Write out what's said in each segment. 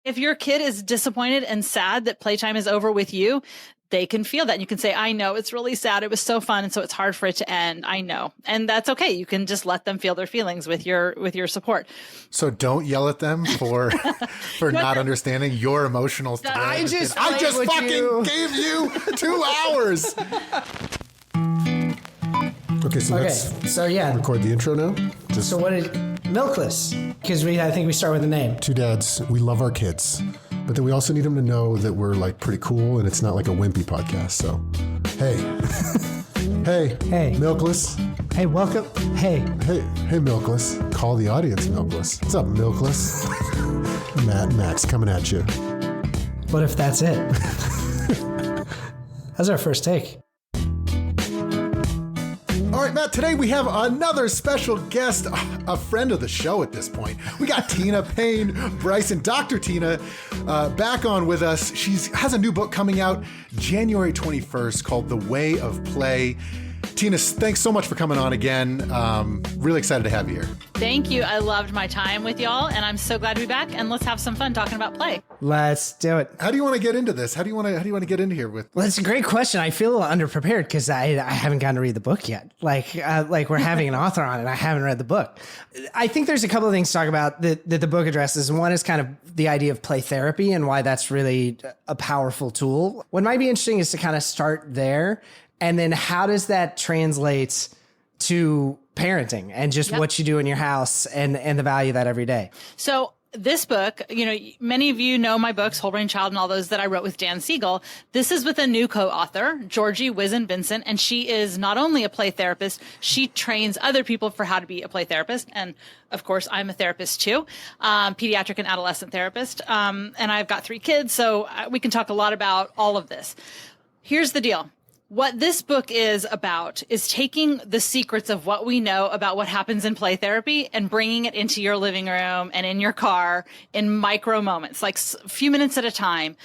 If your kid is disappointed and sad that playtime is over with you, they can feel that. And you can say, I know it's really sad. It was so fun. And so it's hard for it to end. I know. And that's okay. You can just let them feel their feelings with your support. So don't yell at them for not understanding your emotional state. I just fucking gave you 2 hours. Okay, so let's record the intro now. So what did Milkless? Because I think we start with the name. 2 dads. We love our kids, but then we also need them to know that we're like pretty cool and it's not like a wimpy podcast. So, hey, hey, Milkless. Hey, welcome. Hey, Milkless. Call the audience, Milkless. What's up, Milkless? Max coming at you. What if that's it? That's our first take. All right, Matt, today we have another special guest, a friend of the show at this point. We got Tina Payne Bryson, Dr. Tina, back on with us. She has a new book coming out January 21st called The Way of Play. Tina, thanks so much for coming on again. Really excited to have you here. Thank you. I loved my time with y'all, and I'm so glad to be back. And let's have some fun talking about play. Let's do it. How do you want to get into this? How do you want to get into here with? Well, that's a great question. I feel a little underprepared because I haven't gotten to read the book yet. Like we're having an author on, and I haven't read the book. I think there's a couple of things to talk about that the book addresses. One is kind of the idea of play therapy and why that's really a powerful tool. What might be interesting is to kind of start there. And then how does that translate to parenting and just what you do in your house and the value of that every day? So this book, many of you know my books, Whole Brain Child and all those that I wrote with Dan Siegel. This is with a new co-author, Georgie Wizen-Vincent, and she is not only a play therapist, she trains other people for how to be a play therapist. And of course, I'm a therapist too, pediatric and adolescent therapist. And I've got 3 kids, so we can talk a lot about all of this. Here's the deal. What this book is about is taking the secrets of what we know about what happens in play therapy and bringing it into your living room and in your car in micro moments, like a few minutes at a time.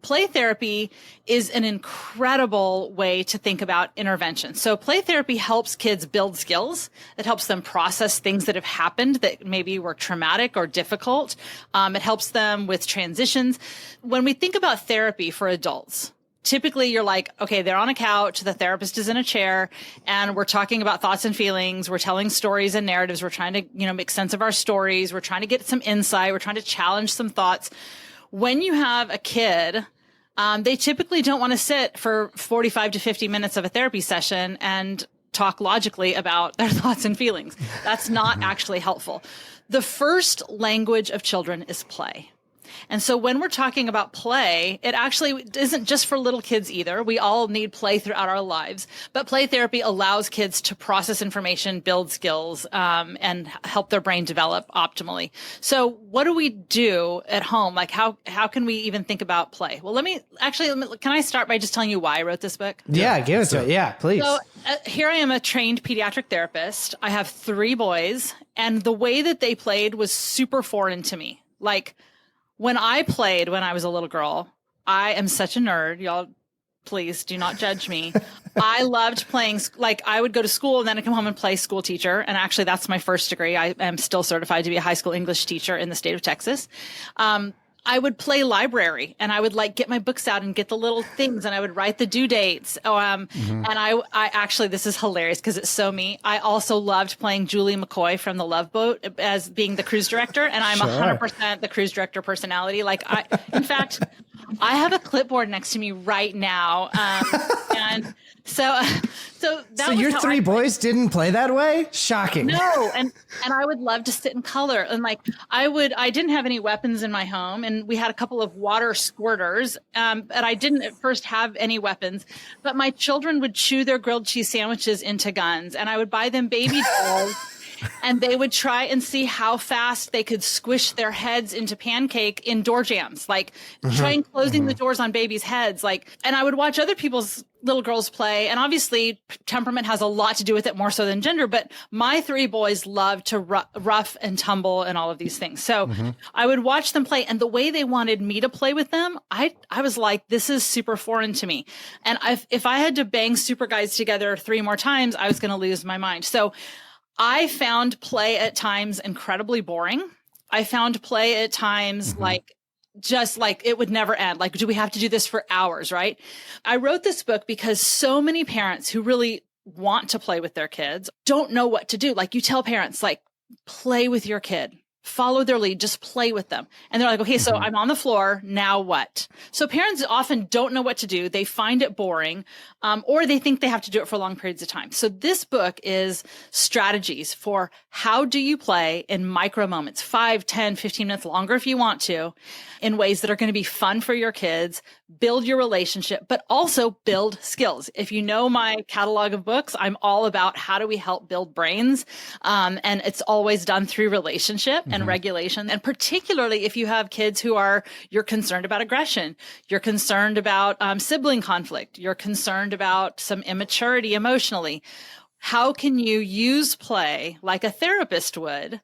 Play therapy is an incredible way to think about intervention. So play therapy helps kids build skills. It helps them process things that have happened that maybe were traumatic or difficult. It helps them with transitions. When we think about therapy for adults, typically you're like, okay, they're on a couch, the therapist is in a chair, and we're talking about thoughts and feelings. We're telling stories and narratives. We're trying to, make sense of our stories. We're trying to get some insight. We're trying to challenge some thoughts. When you have a kid, they typically don't want to sit for 45 to 50 minutes of a therapy session and talk logically about their thoughts and feelings. That's not actually helpful. The first language of children is play. And so when we're talking about play, it actually isn't just for little kids either. We all need play throughout our lives. But play therapy allows kids to process information, build skills, and help their brain develop optimally. So what do we do at home? Like how can we even think about play? Well, can I start by just telling you why I wrote this book? Yeah, give it to it. Yeah, please. So here I am, a trained pediatric therapist. I have 3 boys, and the way that they played was super foreign to me. Like, when I played when I was a little girl, I am such a nerd. Y'all, please do not judge me. I loved playing. Like, I would go to school and then I'd come home and play school teacher. And actually, that's my first degree. I am still certified to be a high school English teacher in the state of Texas. I would play library and I would get my books out and get the little things and I would write the due dates. And I actually, this is hilarious because it's so me. I also loved playing Julie McCoy from The Love Boat as being the cruise director. And I'm 100% the cruise director personality. In fact, I have a clipboard next to me right now. And so your 3 boys didn't play that way? Shocking. No. And I would love to sit and color. And I didn't have any weapons in my home. And we had a couple of water squirters. And I didn't at first have any weapons, but my children would chew their grilled cheese sandwiches into guns and I would buy them baby dolls. And they would try and see how fast they could squish their heads into pancake in door jams, trying closing the doors on babies' heads. And I would watch other people's little girls play. And obviously temperament has a lot to do with it more so than gender, but my 3 boys loved to rough and tumble and all of these things. So I would watch them play, and the way they wanted me to play with them, I was like, this is super foreign to me. And if I had to bang super guys together 3 more times, I was going to lose my mind. So I found play at times incredibly boring. I found play at times just like it would never end. Like, do we have to do this for hours, right? I wrote this book because so many parents who really want to play with their kids don't know what to do. Like, you tell parents, like, play with your kid. Follow their lead, just play with them. And they're like, okay, so I'm on the floor. Now what? So parents often don't know what to do. They find it boring, or they think they have to do it for long periods of time. So this book is strategies for how do you play in micro moments, 5, 10, 15 minutes longer if you want to, in ways that are going to be fun for your kids, build your relationship, but also build skills. If you know my catalog of books, I'm all about how do we help build brains. And it's always done through relationship and regulation. And particularly if you have kids you're concerned about aggression, you're concerned about sibling conflict, you're concerned about some immaturity emotionally. How can you use play like a therapist would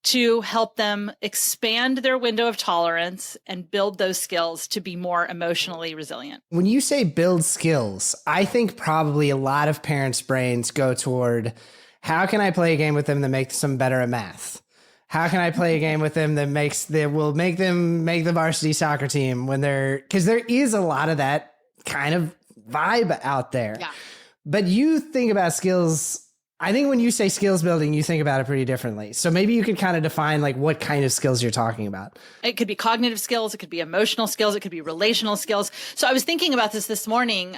to help them expand their window of tolerance and build those skills to be more emotionally resilient? When you say build skills, I think probably a lot of parents' brains go toward, how can I play a game with them that makes them better at math? How can I play a game with them that will make them make the varsity soccer team because there is a lot of that kind of vibe out there. Yeah. But you think about skills. I think when you say skills building, you think about it pretty differently. So maybe you could kind of define like what kind of skills you're talking about. It could be cognitive skills. It could be emotional skills. It could be relational skills. So I was thinking about this morning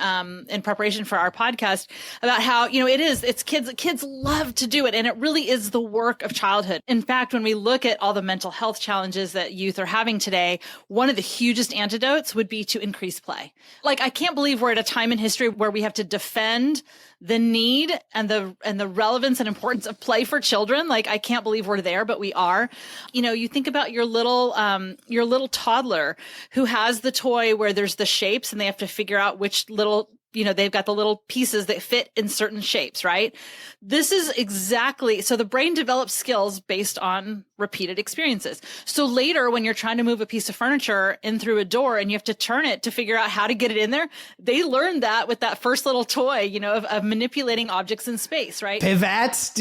in preparation for our podcast about how, it's kids love to do it. And it really is the work of childhood. In fact, when we look at all the mental health challenges that youth are having today, one of the hugest antidotes would be to increase play. Like, I can't believe we're at a time in history where we have to defend the need and the relevance and importance of play for children. Like, I can't believe we're there, but we are. You think about your little toddler who has the toy where there's the shapes and they have to figure out which little, they've got the little pieces that fit in certain shapes, right? This is exactly, so the brain develops skills based on repeated experiences. So later, when you're trying to move a piece of furniture in through a door and you have to turn it to figure out how to get it in there, they learned that with that first little toy, of manipulating objects in space, right? Pivots?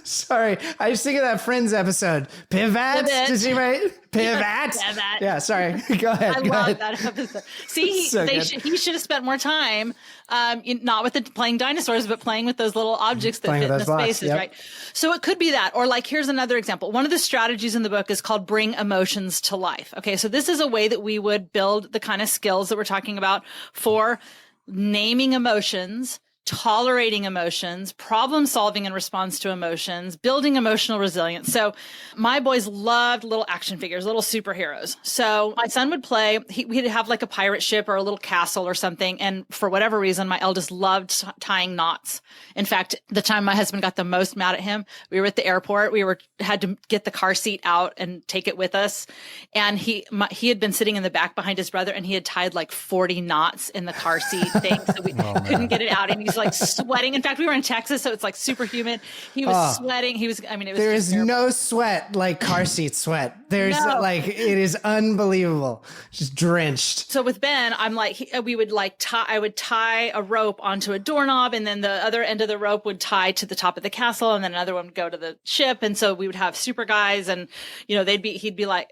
Sorry, I was thinking of that Friends episode. Pivots? Did she write? Pivots? Yeah, sorry. Go ahead. I love that episode. See, he should have spent more time, not with the playing dinosaurs, but playing with those little objects that fit in the spaces, right? So it could be that. Or like, here's another example. One of the strategies in the book is called bring emotions to life. Okay, so this is a way that we would build the kind of skills that we're talking about for naming emotions, tolerating emotions, problem solving in response to emotions, building emotional resilience. So my boys loved little action figures, little superheroes. So my son would play, we'd have like a pirate ship or a little castle or something. And for whatever reason, my eldest loved tying knots. In fact, the time my husband got the most mad at him, we were at the airport. We had to get the car seat out and take it with us. And he had been sitting in the back behind his brother and he had tied like 40 knots in the car seat thing. So we couldn't get it out. And he's like sweating. In fact, we were in Texas, so it's like super humid. He was sweating. It was there is no sweat like car seat sweat. There's like, it is unbelievable. Just drenched. So with Ben, I'm like, I would tie a rope onto a doorknob and then the other end of the rope would tie to the top of the castle and then another one would go to the ship. And so we would have super guys and, he'd be like,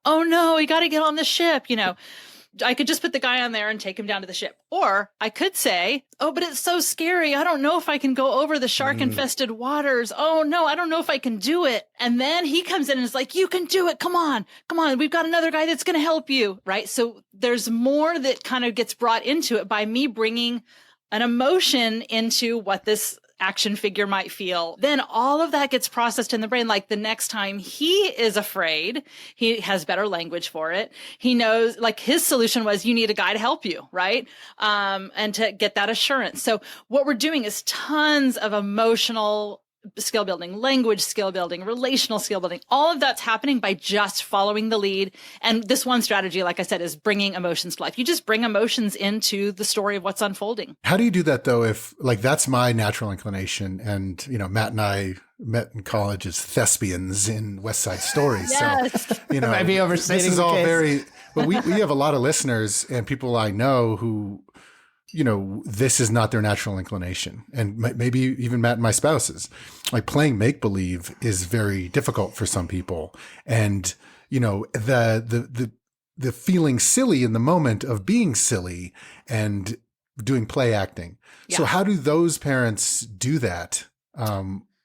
oh no, we got to get on the ship, I could just put the guy on there and take him down to the ship. Or I could say, oh, but it's so scary. I don't know if I can go over the shark infested waters. Oh no, I don't know if I can do it. And then he comes in and is like, you can do it. Come on. We've got another guy that's going to help you. Right. So there's more that kind of gets brought into it by me bringing an emotion into what this action figure might feel. Then all of that gets processed in the brain. Like the next time he is afraid, he has better language for it. He knows, like, his solution was, you need a guy to help you, right? And to get that assurance. So what we're doing is tons of emotional skill building, language skill building, relational skill building. All of that's happening by just following the lead. And this one strategy, like I said, is bringing emotions to life. You just bring emotions into the story of what's unfolding. How do you do that though? If like, that's my natural inclination. And, Matt and I met in college as thespians in West Side Story. Yes. So, might be overstating this is the all case. very, but we have a lot of listeners and people I know who, this is not their natural inclination. And maybe even Matt and my spouses, like playing make-believe is very difficult for some people. And, the the feeling silly in the moment of being silly and doing play acting. Yeah. So how do those parents do that?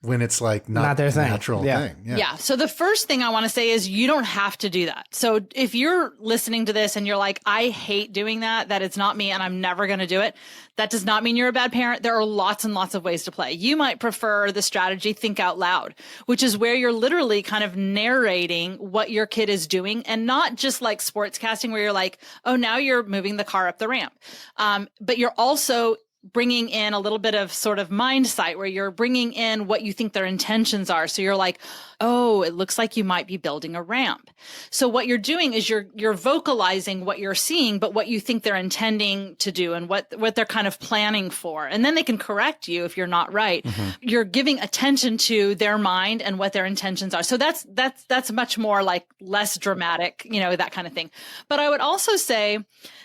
When it's like not their thing. natural thing. Yeah. So the first thing I want to say is you don't have to do that. So if you're listening to this and you're like, I hate doing that it's not me and I'm never going to do it, that does not mean you're a bad parent. There are lots and lots of ways to play. You might prefer the strategy think out loud, which is where you're literally kind of narrating what your kid is doing and not just like sports casting where you're like, oh, now you're moving the car up the ramp. But you're also bringing in a little bit of sort of mind sight where you're bringing in what you think their intentions are. So you're like, oh, it looks like you might be building a ramp. So what you're doing is you're vocalizing what you're seeing, but what you think they're intending to do and what they're kind of planning for. And then they can correct you if you're not right. You're giving attention to their mind and what their intentions are. So that's much more like less dramatic, that kind of thing. But I would also say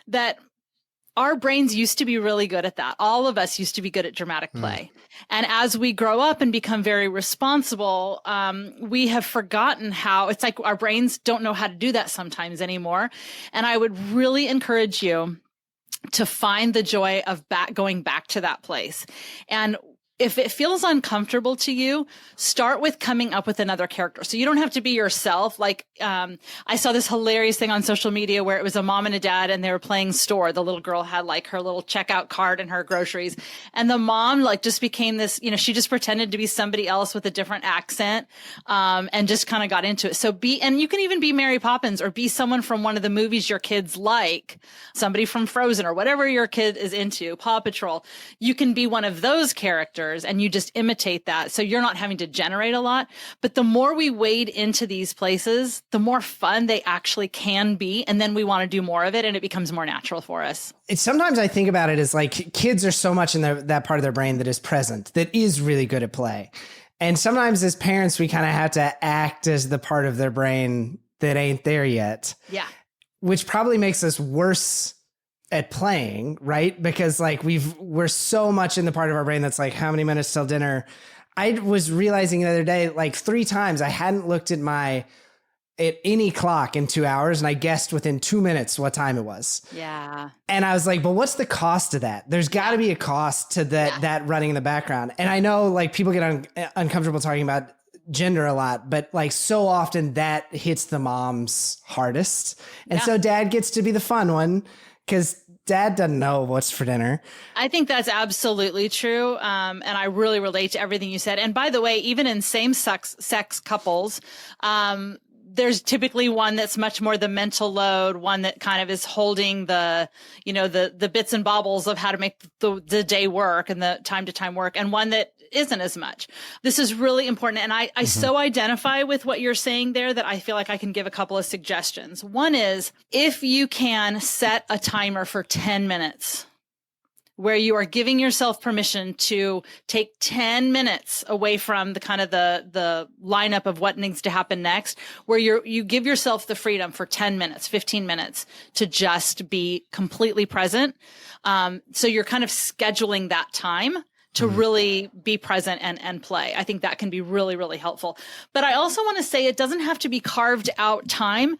that our brains used to be really good at that. All of us used to be good at dramatic play. And as we grow up and become very responsible, we have forgotten how it's like our brains don't know how to do that sometimes anymore. And I would really encourage you to find the joy of going back to that place. And if it feels uncomfortable to you, start with coming up with another character. So you don't have to be yourself. Like, I saw this hilarious thing on social media where it was a mom and a dad and they were playing store. The little girl had like her little checkout card and her groceries. And the mom like just became this, she just pretended to be somebody else with a different accent, and just kind of got into it. So and you can even be Mary Poppins or be someone from one of the movies your kids like, somebody from Frozen or whatever your kid is into, Paw Patrol. You can be one of those characters and you just imitate that. So you're not having to generate a lot. But the more we wade into these places, the more fun they actually can be. And then we want to do more of it and it becomes more natural for us. Sometimes I think about it as like kids are so much in that part of their brain that is present, that is really good at play. And sometimes as parents, we kind of have to act as the part of their brain that ain't there yet. Yeah. Which probably makes us worse at playing, right? Because like we're so much in the part of our brain that's like, how many minutes till dinner? I was realizing the other day, like 3 times I hadn't looked at any clock in 2 hours and I guessed within 2 minutes what time it was. Yeah. And I was like, but what's the cost of that? There's got to be a cost to that running in the background. And I know like people get uncomfortable talking about gender a lot, but like so often that hits the moms hardest. And so dad gets to be the fun one because dad doesn't know what's for dinner. I think that's absolutely true. And I really relate to everything you said. And by the way, even in same-sex couples, there's typically one that's much more the mental load, one that kind of is holding the bits and bobbles of how to make the day work and the time to time work, and one that isn't as much. This is really important. And I so identify with what you're saying there that I feel like I can give a couple of suggestions. One is if you can set a timer for 10 minutes where you are giving yourself permission to take 10 minutes away from the kind of the lineup of what needs to happen next, where you give yourself the freedom for 10 minutes, 15 minutes to just be completely present. So you're kind of scheduling that time to really be present and play. I think that can be really, really helpful. But I also want to say it doesn't have to be carved out time.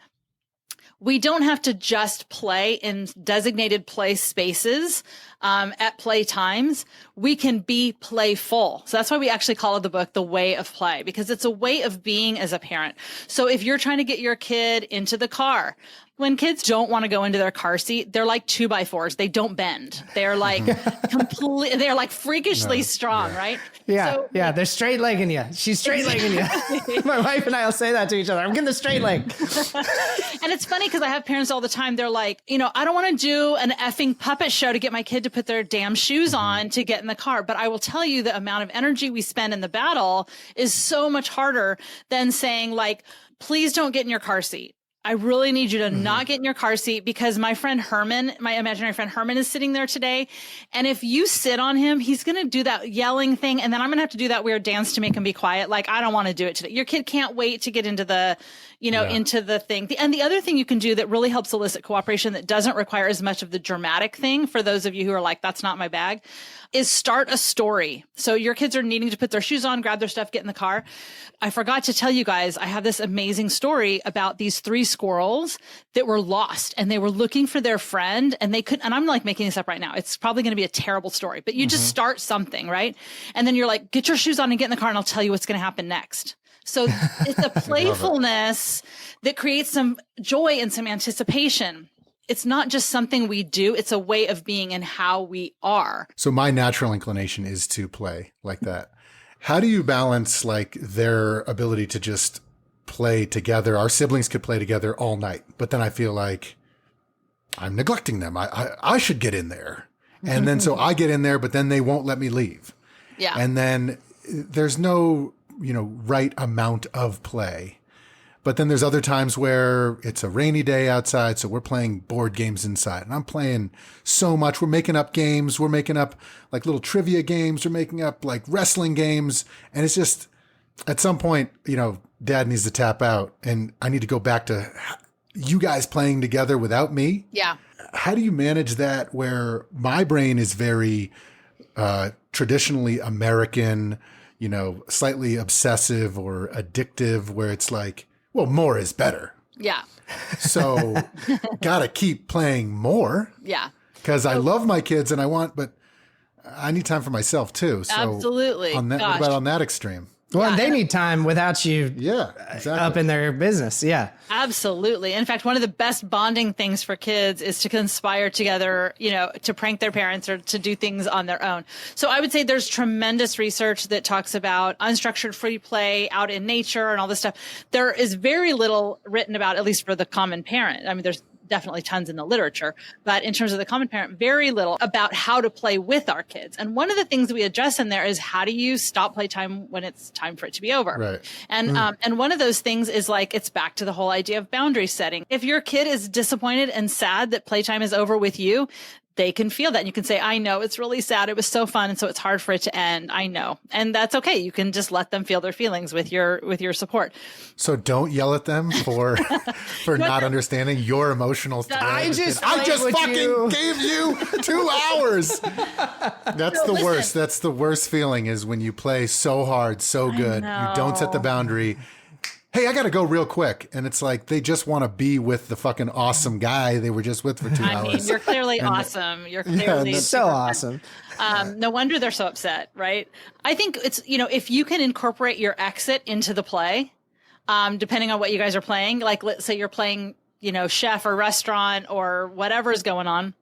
We don't have to just play in designated play spaces at play times. We can be playful. So that's why we actually call the book The Way of Play, because it's a way of being as a parent. So if you're trying to get your kid into the car, when kids don't want to go into their car seat, they're like 2x4s. They don't bend. They're like they're like freakishly strong, right? Yeah. So, yeah. They're straight legging you. She's straight legging you. My wife and I will say that to each other. I'm getting the straight leg. And it's funny because I have parents all the time. They're like, I don't want to do an effing puppet show to get my kid to put their damn shoes on to get in the car. But I will tell you the amount of energy we spend in the battle is so much harder than saying like, please don't get in your car seat. I really need you to not get in your car seat because my friend Herman, my imaginary friend Herman, is sitting there today. And if you sit on him, he's going to do that yelling thing. And then I'm going to have to do that weird dance to make him be quiet. Like, I don't want to do it today. Your kid can't wait to get into the, into the thing. And the other thing you can do that really helps elicit cooperation that doesn't require as much of the dramatic thing, for those of you who are like, that's not my bag, is start a story. So your kids are needing to put their shoes on, grab their stuff, get in the car. I forgot to tell you guys, I have this amazing story about these 3 squirrels that were lost and they were looking for their friend and they couldn't, and I'm like making this up right now. It's probably going to be a terrible story, but you just start something, right? And then you're like, get your shoes on and get in the car and I'll tell you what's going to happen next. So it's a playfulness that creates some joy and some anticipation. It's not just something we do. It's a way of being and how we are. So my natural inclination is to play like that. How do you balance like their ability to just play together? Our siblings could play together all night, but then I feel like I'm neglecting them. I should get in there. And then so I get in there, but then they won't let me leave. Yeah. And then there's no, right amount of play. But then there's other times where it's a rainy day outside, so we're playing board games inside. And I'm playing so much. We're making up games. We're making up like little trivia games. We're making up like wrestling games. And it's just, at some point, Dad needs to tap out. And I need to go back to you guys playing together without me. Yeah. How do you manage that where my brain is very traditionally American, slightly obsessive or addictive, where it's like, well, more is better. Yeah. So gotta keep playing more. Yeah. Because I love my kids and but I need time for myself too. So absolutely. What about on that extreme? Well, they need time without you exactly. up in their business. Yeah. Absolutely. In fact, one of the best bonding things for kids is to conspire together, to prank their parents or to do things on their own. So I would say there's tremendous research that talks about unstructured free play out in nature and all this stuff. There is very little written about, at least for the common parent. I mean, there's definitely tons in the literature, but in terms of the common parent, very little about how to play with our kids. And one of the things we address in there is how do you stop playtime when it's time for it to be over? Right. And one of those things is like, it's back to the whole idea of boundary setting. If your kid is disappointed and sad that playtime is over with you, they can feel that. And you can say, I know it's really sad. It was so fun. And so it's hard for it to end. I know. And that's okay. You can just let them feel their feelings with your support. So don't yell at them for not understanding your emotional state. I just fucking gave you 2 hours. That's the worst. That's the worst feeling is when you play so hard, so good. You don't set the boundary. Hey, I got to go real quick. And it's like, they just want to be with the fucking awesome guy they were just with for 2 hours. I mean, you're clearly awesome. You're clearly so awesome. No wonder they're so upset, right? I think it's, if you can incorporate your exit into the play, depending on what you guys are playing, like let's say you're playing, chef or restaurant or whatever is going on.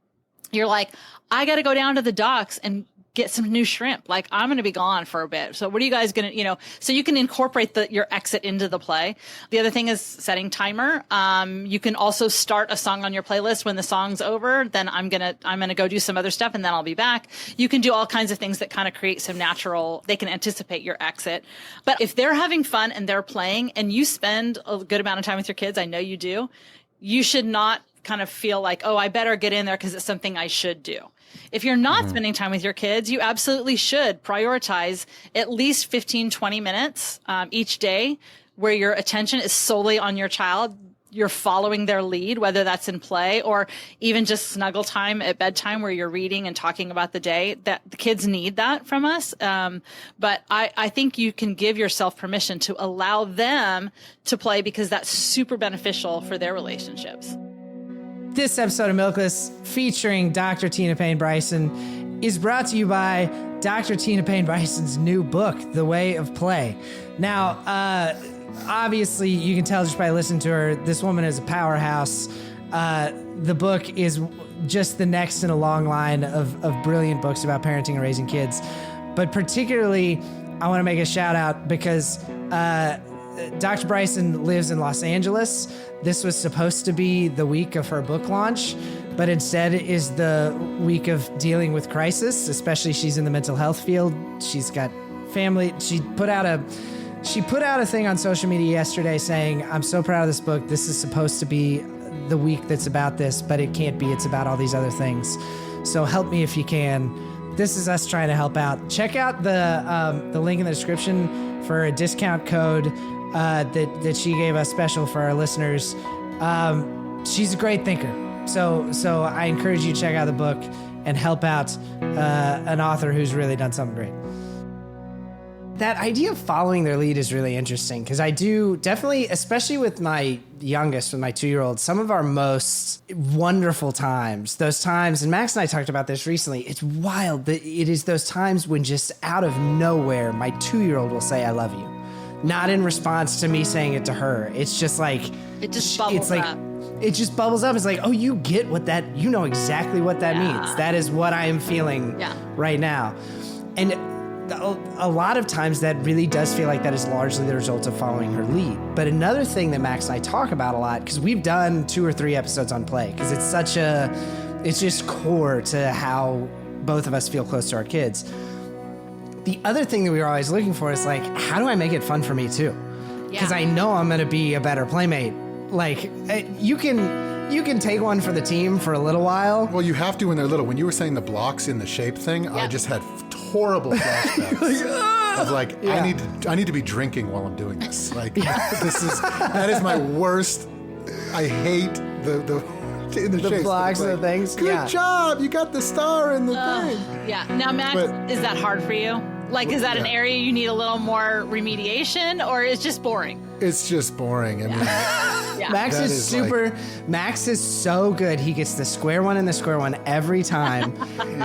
You're like, I got to go down to the docks and get some new shrimp. Like I'm going to be gone for a bit. So what are you guys going to, so you can incorporate your exit into the play. The other thing is setting timer. You can also start a song on your playlist when the song's over. Then I'm going to go do some other stuff and then I'll be back. You can do all kinds of things that kind of create some they can anticipate your exit. But if they're having fun and they're playing and you spend a good amount of time with your kids, I know you do, you should not kind of feel like, oh, I better get in there because it's something I should do. If you're not spending time with your kids, you absolutely should prioritize at least 15, 20 minutes each day where your attention is solely on your child. You're following their lead, whether that's in play or even just snuggle time at bedtime where you're reading and talking about the day. That the kids need that from us. But I think you can give yourself permission to allow them to play because that's super beneficial for their relationships. This episode of Milkless, featuring Dr. Tina Payne Bryson, is brought to you by Dr. Tina Payne Bryson's new book, The Way of Play. Now, obviously, you can tell just by listening to her, this woman is a powerhouse. The book is just the next in a long line of brilliant books about parenting and raising kids. But particularly, I want to make a shout out because Dr. Bryson lives in Los Angeles. This was supposed to be the week of her book launch, but instead is the week of dealing with crisis, especially she's in the mental health field. She's got family. She put out a thing on social media yesterday saying, I'm so proud of this book. This is supposed to be the week that's about this, but it can't be. It's about all these other things. So help me if you can. This is us trying to help out. Check out the link in the description for a discount code that she gave us special for our listeners. She's a great thinker. So I encourage you to check out the book and help out an author who's really done something great. That idea of following their lead is really interesting because I do definitely, especially with my youngest, with my 2-year-old, some of our most wonderful times, those times, and Max and I talked about this recently, it's wild that it is those times when just out of nowhere, my 2-year-old will say, I love you. Not in response to me saying it to her. It's just like, it just bubbles up. It just bubbles up. It's like, oh, you get what that, you know exactly what that means. That is what I am feeling right now. And a lot of times that really does feel like that is largely the result of following her lead. But another thing that Max and I talk about a lot, because we've done 2 or 3 episodes on play, because it's just core to how both of us feel close to our kids. The other thing that we were always looking for is like, how do I make it fun for me too? Because I know I'm going to be a better playmate. Like you can take one for the team for a little while. Well, you have to when they're little. When you were saying the blocks in the shape thing, I just had horrible flashbacks. Of like, I need to be drinking while I'm doing this. Like, that is my worst. I hate the in the shapes, blocks and the things. Good job, you got the star in the thing. Yeah. Now, Max, is that hard for you? Like, is that an area you need a little more remediation, or it's just boring? It's just boring. I mean, Max is super. Max is so good. He gets the square one and the square one every time.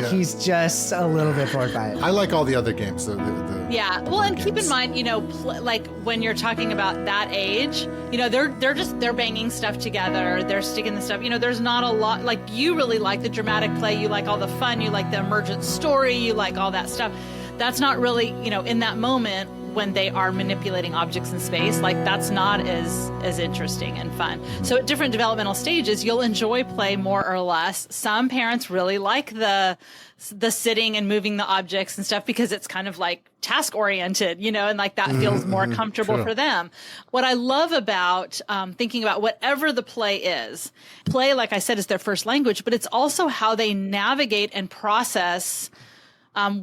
He's just a little bit bored by it. I like all the other games. Well, and keep in mind, like when you're talking about that age, they're banging stuff together. They're sticking the stuff. There's not a lot. Like, you really like the dramatic play. You like all the fun. You like the emergent story. You like all that stuff. That's not really, in that moment when they are manipulating objects in space, like that's not as interesting and fun. So at different developmental stages, you'll enjoy play more or less. Some parents really like the sitting and moving the objects and stuff because it's kind of like task oriented, and like that feels more comfortable for them. What I love about thinking about whatever the play is, like I said, is their first language, but it's also how they navigate and process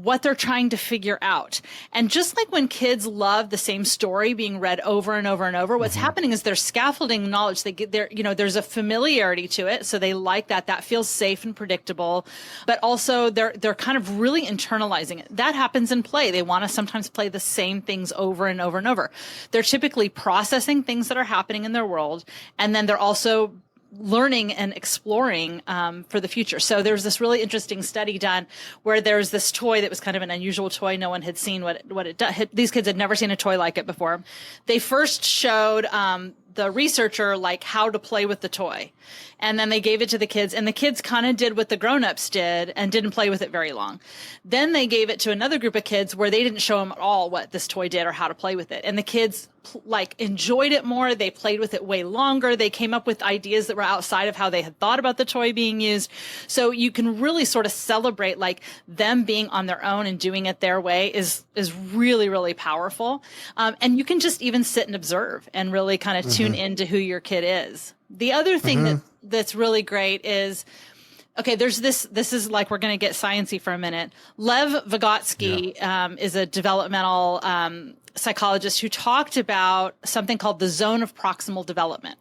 what they're trying to figure out. And just like when kids love the same story being read over and over and over, what's happening is they're scaffolding knowledge. There's a familiarity to it. So they like that. That feels safe and predictable, but also they're kind of really internalizing it. That happens in play. They want to sometimes play the same things over and over and over. They're typically processing things that are happening in their world. And then they're also learning and exploring for the future. So there was this really interesting study done where there was this toy that was kind of an unusual toy. No one had seen what it does. These kids had never seen a toy like it before. They first showed the researcher like how to play with the toy. And then they gave it to the kids, and the kids kind of did what the grown-ups did and didn't play with it very long. Then they gave it to another group of kids where they didn't show them at all what this toy did or how to play with it. And the kids enjoyed it more. They played with it way longer. They came up with ideas that were outside of how they had thought about the toy being used. So you can really sort of celebrate like them being on their own and doing it their way is really, really powerful. And you can just even sit and observe and really kind of tune into who your kid is. The other thing that's really great is, okay, there's this is like, we're going to get sciencey for a minute. Lev Vygotsky is a developmental psychologist who talked about something called the zone of proximal development.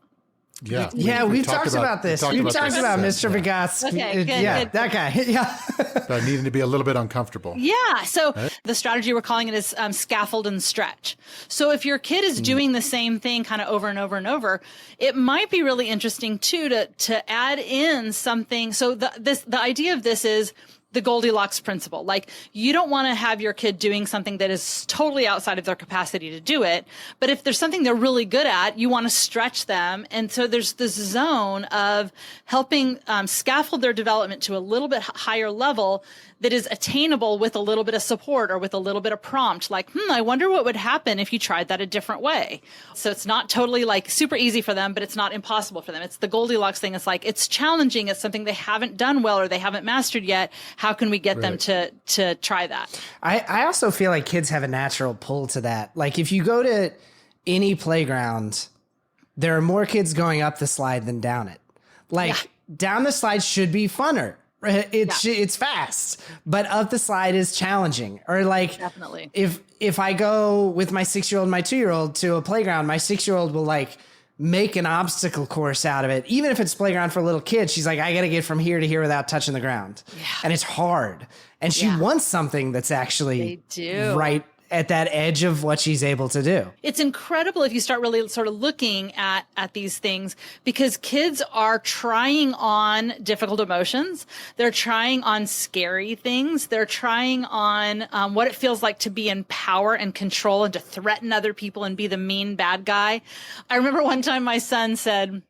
We've talked about this. We've talked about Mr. Vygotsky. Okay, good. That guy. Needing to be a little bit uncomfortable. Yeah. So the strategy we're calling it is scaffold and stretch. So if your kid is doing the same thing kind of over and over and over, it might be really interesting too to add in something. So the idea of this is the Goldilocks principle. Like, you don't want to have your kid doing something that is totally outside of their capacity to do it. But if there's something they're really good at, you want to stretch them. And so there's this zone of helping scaffold their development to a little bit higher level that is attainable with a little bit of support or with a little bit of prompt. Like, I wonder what would happen if you tried that a different way. So it's not totally like super easy for them, but it's not impossible for them. It's the Goldilocks thing. It's like, it's challenging. It's something they haven't done well or they haven't mastered yet. How can we get them to try that? I also feel like kids have a natural pull to that. Like, if you go to any playground, there are more kids going up the slide than down it. Like, down the slide should be funner. It's fast, but up the slide is challenging. Or like, definitely. If I go with my 6-year-old and my 2-year-old to a playground, my 6-year-old will like make an obstacle course out of it. Even if it's playground for little kids, she's like, I got to get from here to here without touching the ground. Yeah. And it's hard. And she wants something that's actually right at that edge of what she's able to do. It's incredible if you start really sort of looking at these things, because kids are trying on difficult emotions. They're trying on scary things. They're trying on what it feels like to be in power and control and to threaten other people and be the mean bad guy. I remember one time my son said,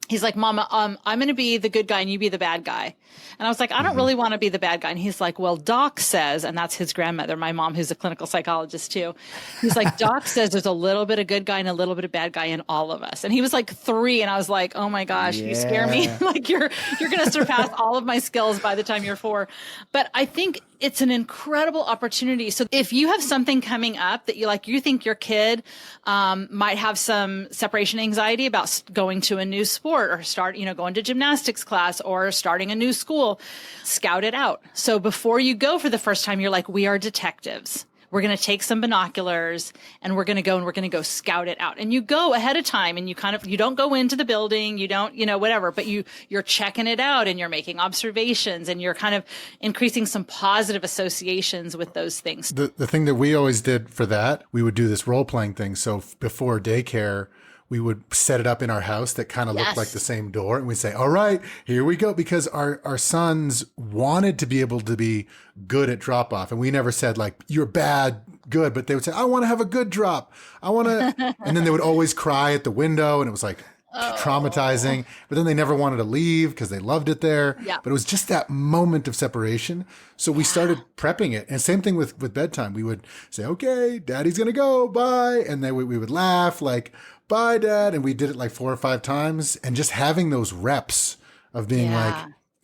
he's like, Mama, I'm going to be the good guy and you be the bad guy. And I was like, I don't really want to be the bad guy. And he's like, well, Doc says, and that's his grandmother, my mom, who's a clinical psychologist too. He's like, Doc says there's a little bit of good guy and a little bit of bad guy in all of us. And he was like 3. And I was like, oh my gosh, you scare me. Like you're going to surpass all of my skills by the time you're 4. But I think it's an incredible opportunity. So if you have something coming up that you think your kid might have some separation anxiety about going to a new sport or going to gymnastics class or starting a new school, scout it out. So before you go for the first time, you're like, we are detectives. We're going to take some binoculars and we're going to go scout it out. And you go ahead of time and you don't go into the building, you don't, whatever, but you're checking it out and you're making observations and you're kind of increasing some positive associations with those things. The thing that we always did for that, we would do this role playing thing. So before daycare, we would set it up in our house that kind of looked like the same door. And we'd say, all right, here we go. Because our sons wanted to be able to be good at drop off. And we never said like, you're bad, good. But they would say, I want to have a good drop. I want to. And then they would always cry at the window. And it was like traumatizing. But then they never wanted to leave because they loved it there. Yeah. But it was just that moment of separation. So we started prepping it. And same thing with bedtime. We would say, okay, daddy's going to go. Bye. And then we would laugh like, bye, Dad. And we did it like 4 or 5 times. And just having those reps of being like,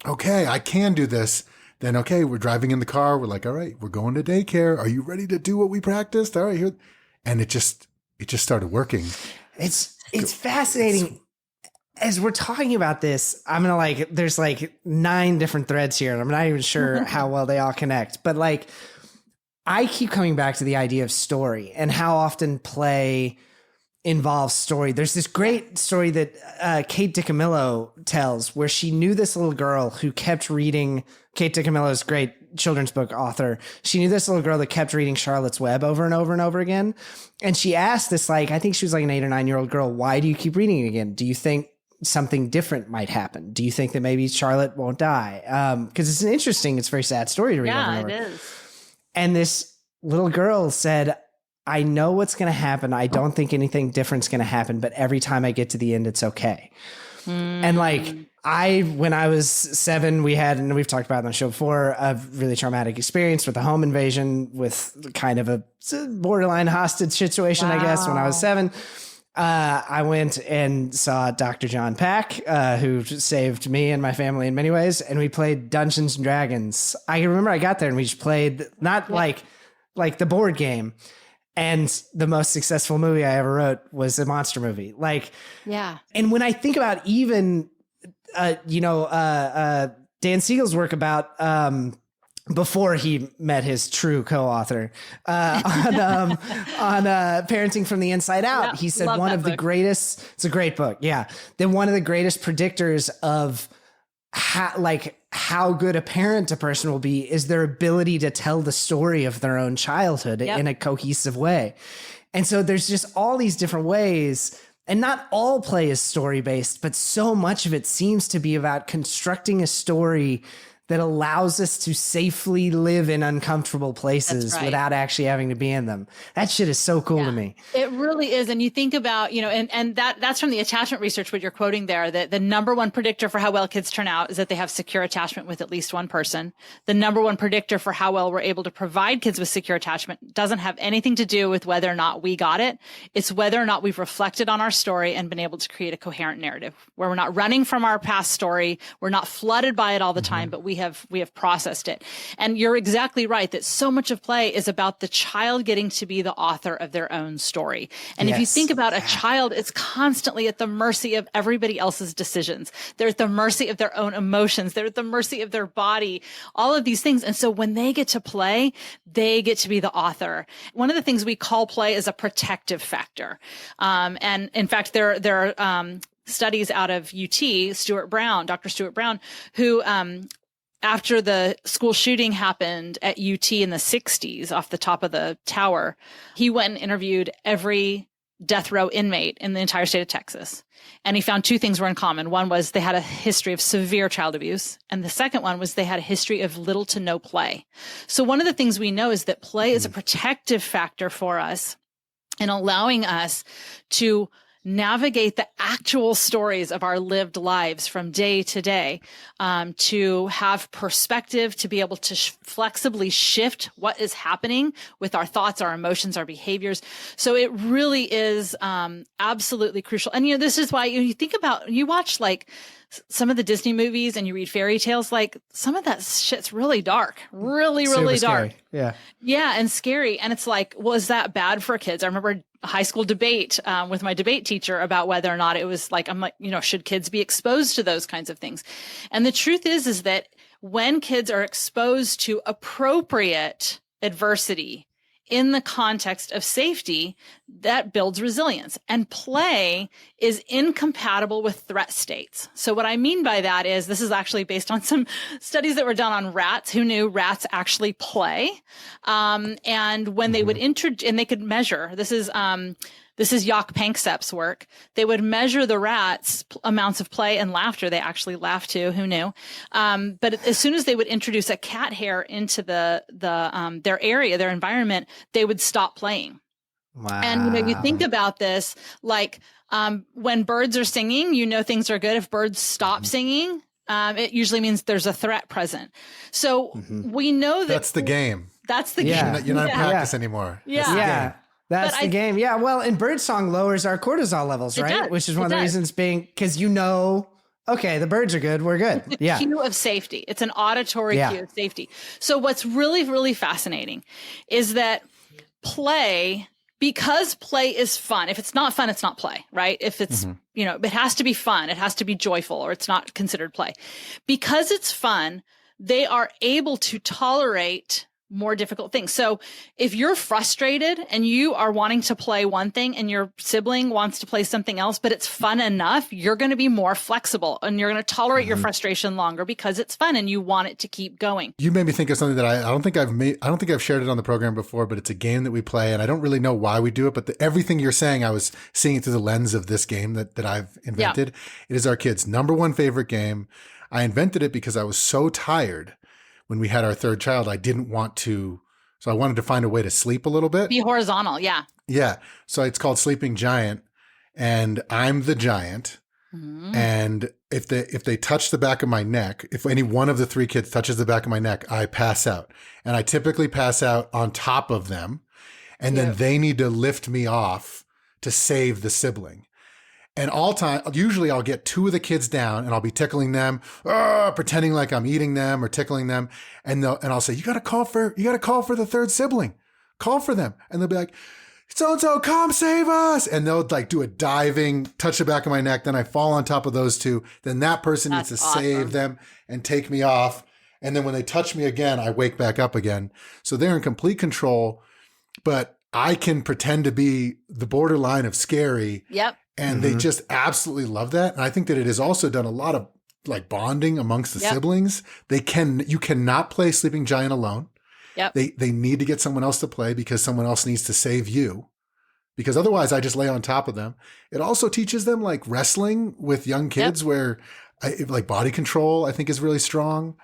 okay, I can do this. Then, okay, we're driving in the car. We're like, all right, we're going to daycare. Are you ready to do what we practiced? All right, here. And it just started working. It's fascinating. As we're talking about this, I'm going to there's 9 different threads here. And I'm not even sure how well they all connect. But I keep coming back to the idea of story and how often play involves story. There's this great story that Kate DiCamillo tells where she knew this little girl who kept reading. Kate DiCamillo's great children's book author. She knew this little girl that kept reading Charlotte's Web over and over and over again. And she asked this, I think she was an 8 or 9-year-old girl, why do you keep reading it again? Do you think something different might happen? Do you think that maybe Charlotte won't die? Because it's a very sad story to read over and over. Yeah, it is. And this little girl said, I know what's going to happen. I don't think anything different's going to happen, but every time I get to the end, it's okay. And when I was 7, we had, and we've talked about it on the show before, a really traumatic experience with a home invasion with kind of a borderline hostage situation, I guess, when I was 7. I went and saw Dr. John Pack, who saved me and my family in many ways. And we played Dungeons and Dragons. I remember I got there and we just played not like the board game. And the most successful movie I ever wrote was a monster movie. And when I think about even, Dan Siegel's work about, before he met his true co-author, on Parenting from the Inside Out, he said one of the greatest, it's a great book. Yeah. Then one of the greatest predictors of how good a parent a person will be is their ability to tell the story of their own childhood in a cohesive way. And so there's just all these different ways, and not all play is story based, but so much of it seems to be about constructing a story that allows us to safely live in uncomfortable places without actually having to be in them. That shit is so cool to me. It really is. And you think about, and that's from the attachment research, what you're quoting there, that the number one predictor for how well kids turn out is that they have secure attachment with at least one person. The number one predictor for how well we're able to provide kids with secure attachment doesn't have anything to do with whether or not we got it. It's whether or not we've reflected on our story and been able to create a coherent narrative where we're not running from our past story. We're not flooded by it all the time, but we have processed it. And you're exactly right that so much of play is about the child getting to be the author of their own story. And if you think about a child, it's constantly at the mercy of everybody else's decisions. They're at the mercy of their own emotions. They're at the mercy of their body, all of these things. And so when they get to play, they get to be the author. One of the things we call play is a protective factor. And in fact, there are studies out of UT, Dr. Stuart Brown, who after the school shooting happened at UT in the 60s off the top of the tower, he went and interviewed every death row inmate in the entire state of Texas. And he found two things were in common. One was they had a history of severe child abuse. And the second one was they had a history of little to no play. So one of the things we know is that play is a protective factor for us in allowing us to navigate the actual stories of our lived lives from day to day, to have perspective, to be able to flexibly shift what is happening with our thoughts, our emotions, our behaviors. So it really is absolutely crucial. And, this is why you think about, you watch like some of the Disney movies and you read fairy tales, like some of that shit's really dark, really dark. Scary. Yeah. Yeah. And scary. And it's like, well, is that bad for kids? I remember a high school debate with my debate teacher about whether or not it was like, I'm like, should kids be exposed to those kinds of things? And the truth is that when kids are exposed to appropriate adversity in the context of safety, that builds resilience. And play is incompatible with threat states. So what I mean by that is, this is actually based on some studies that were done on rats. Who knew rats actually play? And when they would and they could measure, this is Jock Panksepp's work. They would measure the rats' amounts of play and laughter. They actually laugh too. Who knew? But as soon as they would introduce a cat hair into their area, their environment, they would stop playing. Wow. And you think about this, like when birds are singing, things are good. If birds stop singing, it usually means there's a threat present. So we know that that's the game. That's the game. You're not in practice anymore. Yeah. That's the game. Yeah. Well, and birdsong lowers our cortisol levels, right? Does. Which is one of the reasons because okay, the birds are good. We're good. It's a cue of safety. It's an auditory cue of safety. So what's really, really fascinating is that play, because play is fun. If it's not fun, it's not play, right? If it's, it has to be fun. It has to be joyful, or it's not considered play. Because it's fun, they are able to tolerate more difficult things. So if you're frustrated and you are wanting to play one thing and your sibling wants to play something else, but it's fun enough, you're going to be more flexible and you're going to tolerate your frustration longer because it's fun and you want it to keep going. You made me think of something that I don't think I've shared it on the program before, but it's a game that we play and I don't really know why we do it, but everything you're saying, I was seeing it through the lens of this game that I've invented. Yeah. It is our kids' number one favorite game. I invented it because I was so tired when we had our third child. I didn't want to, so I wanted to find a way to sleep a little bit. Be horizontal, yeah. Yeah. So it's called Sleeping Giant, and I'm the giant. Mm-hmm. And if they touch the back of my neck, if any one of the three kids touches the back of my neck, I pass out. And I typically pass out on top of them, and then they need to lift me off to save the sibling. And usually I'll get two of the kids down and I'll be tickling them, pretending like I'm eating them or tickling them. And I'll say, you got to call for the third sibling, call for them. And they'll be like, so-and-so, come save us. And they'll like do a diving, touch the back of my neck. Then I fall on top of those two. Then that person needs to save them and take me off. And then when they touch me again, I wake back up again. So they're in complete control, but I can pretend to be the borderline of scary. Yep. And they just absolutely love that. And I think that it has also done a lot of like bonding amongst the siblings. You cannot play Sleeping Giant alone. Yep. They need to get someone else to play because someone else needs to save you, because otherwise I just lay on top of them. It also teaches them like wrestling with young kids where like body control, I think, is really strong.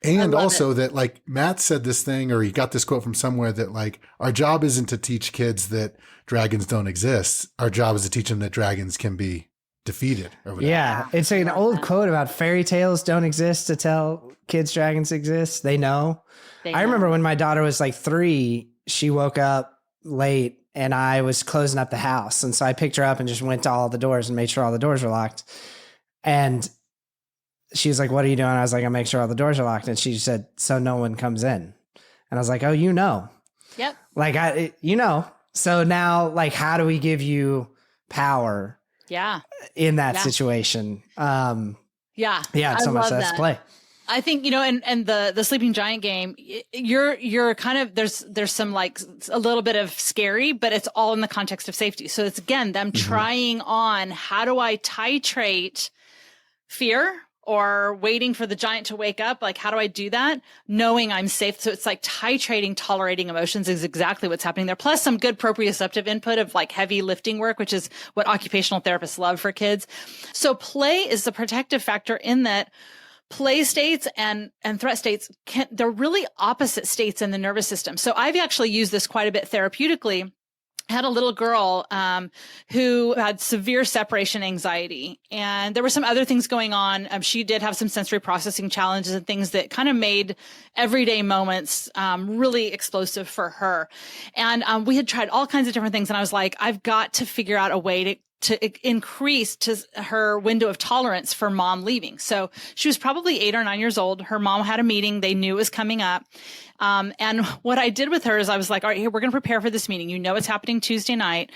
And also that like Matt said this thing, or he got this quote from somewhere, that like our job isn't to teach kids that dragons don't exist. Our job is to teach them that dragons can be defeated or whatever. Yeah. It's an old quote about fairy tales don't exist to tell kids dragons exist. They know. I remember when my daughter was like 3, she woke up late and I was closing up the house. And so I picked her up and just went to all the doors and made sure all the doors were locked. And she was like, what are you doing? I was like, I make sure all the doors are locked. And she said, so no one comes in. And I was like, oh, Yep. Like, so now like, how do we give you power? Yeah. In that situation. Yeah. So much that's play. I think, and the Sleeping Giant game, you're kind of, there's some like a little bit of scary, but it's all in the context of safety. So it's again, them trying on, how do I titrate fear or waiting for the giant to wake up. Like, how do I do that? Knowing I'm safe. So it's like titrating, tolerating emotions is exactly what's happening there. Plus some good proprioceptive input of like heavy lifting work, which is what occupational therapists love for kids. So play is the protective factor in that play states and threat states they're really opposite states in the nervous system. So I've actually used this quite a bit therapeutically. I had a little girl who had severe separation anxiety, and there were some other things going on. She did have some sensory processing challenges and things that kind of made everyday moments really explosive for her. And we had tried all kinds of different things, and I was like, I've got to figure out a way to increase to her window of tolerance for mom leaving. So she was probably 8 or 9 years old. Her mom had a meeting. They knew it was coming up. And what I did with her is I was like, all right, here, we're going to prepare for this meeting. You know, it's happening Tuesday night.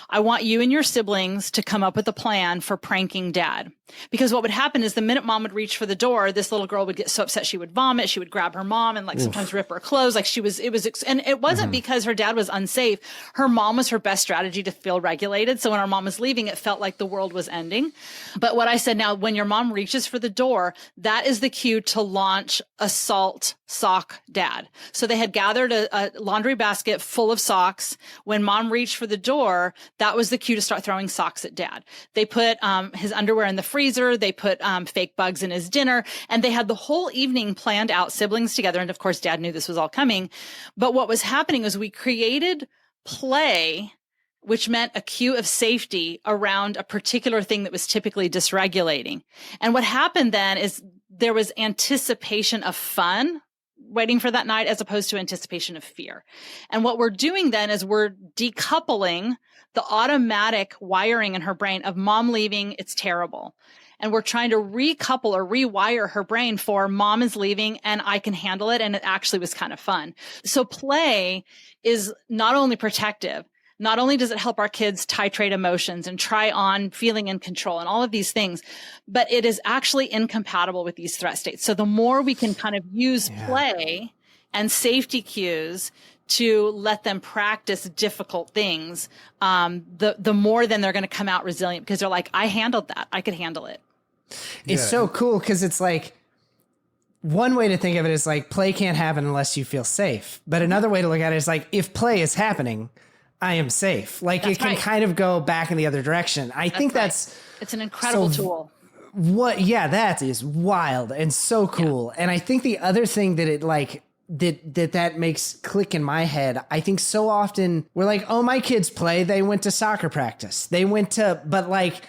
I want you and your siblings to come up with a plan for pranking dad. Because what would happen is the minute mom would reach for the door, this little girl would get so upset she would vomit. She would grab her mom and like sometimes rip her clothes. Like and it wasn't because her dad was unsafe. Her mom was her best strategy to feel regulated. So when our mom was leaving, it felt like the world was ending. But what I said, now, when your mom reaches for the door, that is the cue to launch assault sock dad. So they had gathered a laundry basket full of socks. When mom reached for the door, that was the cue to start throwing socks at dad. They put his underwear in the freezer. They put fake bugs in his dinner, and they had the whole evening planned out, siblings together. And of course, dad knew this was all coming. But what was happening was we created play, which meant a cue of safety around a particular thing that was typically dysregulating. And what happened then is there was anticipation of fun waiting for that night as opposed to anticipation of fear. And what we're doing then is we're decoupling the automatic wiring in her brain of mom leaving, it's terrible. And we're trying to recouple or rewire her brain for mom is leaving and I can handle it. And it actually was kind of fun. So play is not only protective, not only does it help our kids titrate emotions and try on feeling in control and all of these things, but it is actually incompatible with these threat states. So the more we can kind of use play and safety cues to let them practice difficult things, the more then they're going to come out resilient because they're like, I handled that. I could handle it. It's so cool because it's like, one way to think of it is like play can't happen unless you feel safe. But another way to look at it is like, if play is happening, I am safe. Like it can kind of go back in the other direction. I think it's an incredible tool. That is wild and so cool. Yeah. And I think the other thing that it like, that makes click in my head. I think so often we're like, oh, my kids play. They went to soccer practice. They went to, but like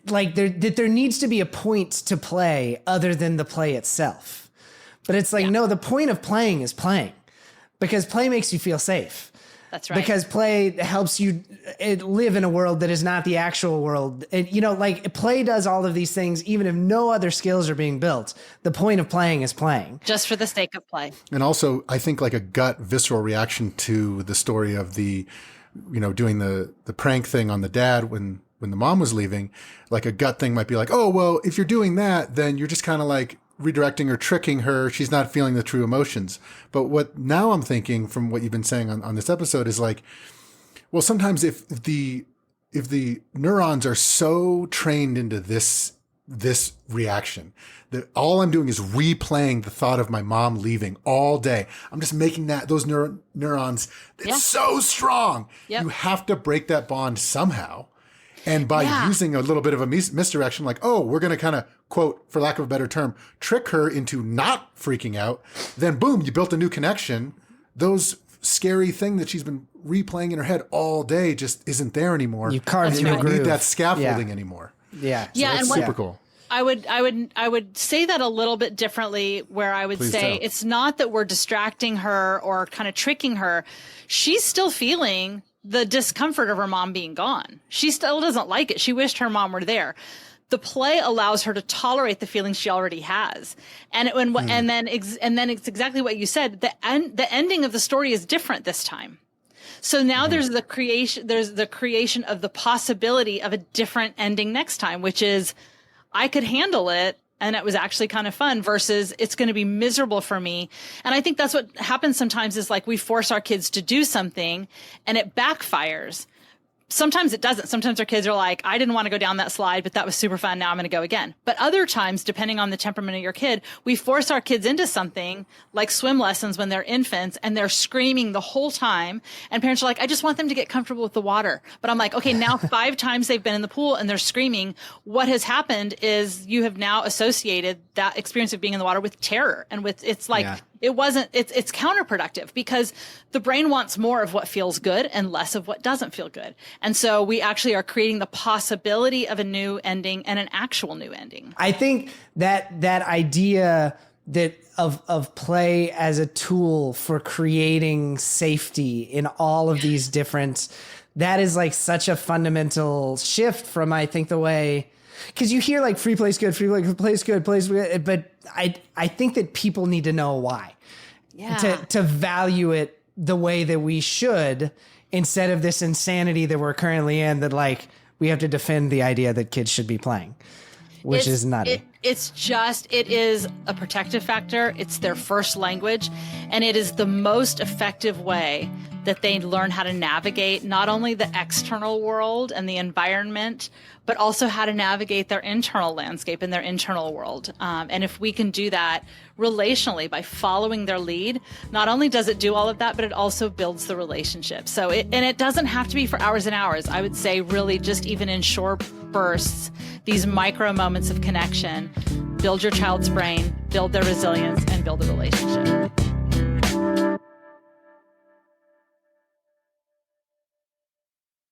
there needs to be a point to play other than the play itself. But it's like, no, the point of playing is playing because play makes you feel safe. That's right. Because play helps you live in a world that is not the actual world. And, you know, like play does all of these things, even if no other skills are being built. The point of playing is playing. Just for the sake of play. And also, I think like a gut visceral reaction to the story of the, you know, doing the prank thing on the dad when the mom was leaving, like a gut thing might be like, oh, well, if you're doing that, then you're just kind of like redirecting or tricking her. She's not feeling the true emotions. But what now I'm thinking from what you've been saying on this episode is like, well, sometimes if the neurons are so trained into this reaction that all I'm doing is replaying the thought of my mom leaving all day. I'm just making those neurons, it's so strong. Yep. You have to break that bond somehow. And by using a little bit of a misdirection, like, oh, we're going to kind of, quote, for lack of a better term, trick her into not freaking out, then boom, you built a new connection. Those scary thing that she's been replaying in her head all day just isn't there anymore. You carved and a new you don't groove. need that scaffolding anymore. Yeah. So that's super cool. I would say that a little bit differently, where I would say it's not that we're distracting her or kind of tricking her. She's still feeling the discomfort of her mom being gone. She still doesn't like it. She wished her mom were there. The play allows her to tolerate the feelings she already has. And then it's exactly what you said. The ending of the story is different this time. So now there's the creation of the possibility of a different ending next time, which is I could handle it. And it was actually kind of fun versus it's going to be miserable for me. And I think that's what happens sometimes is like we force our kids to do something and it backfires. sometimes it doesn't. Sometimes our kids are like, I didn't want to go down that slide, but that was super fun. Now I'm going to go again. But other times, depending on the temperament of your kid, we force our kids into something like swim lessons when they're infants and they're screaming the whole time. And parents are like, I just want them to get comfortable with the water. But I'm like, okay, now 5 times they've been in the pool and they're screaming. What has happened is you have now associated that experience of being in the water with terror. And with, it's like, it's counterproductive because the brain wants more of what feels good and less of what doesn't feel good. And so we actually are creating the possibility of a new ending and an actual new ending. I think that idea that of play as a tool for creating safety in all of these different, that is like such a fundamental shift from, I think, the way, because you hear like free play's good, play's good, but I think that people need to know why. Yeah. To value it the way that we should, instead of this insanity that we're currently in, that like we have to defend the idea that kids should be playing, which is nutty. It is a protective factor. It's their first language, and it is the most effective way that they learn how to navigate not only the external world and the environment, but also how to navigate their internal landscape and their internal world. And if we can do that relationally by following their lead, not only does it do all of that, but it also builds the relationship. So it doesn't have to be for hours and hours. I would say really just even in short bursts, these micro moments of connection, build your child's brain, build their resilience, and build the relationship.